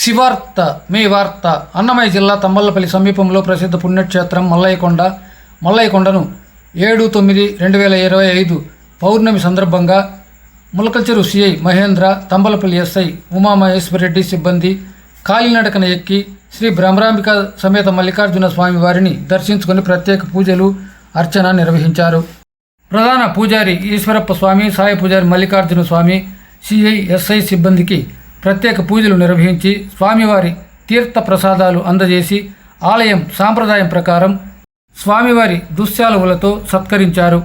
శివార్త మీ వార్త. అన్నమయ్య జిల్లా తంబళ్లపల్లి సమీపంలో ప్రసిద్ధ పుణ్యక్షేత్రం మల్లయ్యకొండను 7/9/2025 పౌర్ణమి సందర్భంగా ములకల్చెరు సిఐ మహేంద్ర, తంబళ్లపల్లి ఎస్ఐ ఉమామహేశ్వరరెడ్డి సిబ్బంది కాలినడకన ఎక్కి శ్రీ బ్రహ్మరాంబిక సమేత మల్లికార్జున స్వామి వారిని దర్శించుకొని ప్రత్యేక పూజలు, అర్చన నిర్వహించారు. ప్రధాన పూజారి ఈశ్వరప్ప స్వామి, సాయ పూజారి మల్లికార్జున స్వామి, సిఐ, ఎస్ఐ సిబ్బందికి ప్రత్యేక పూజలు నిర్వహించి స్వామివారి తీర్థ ప్రసాదాలు అందజేసి ఆలయం సాంప్రదాయం ప్రకారం స్వామివారి దుశ్శాలువలతో సత్కరించారు.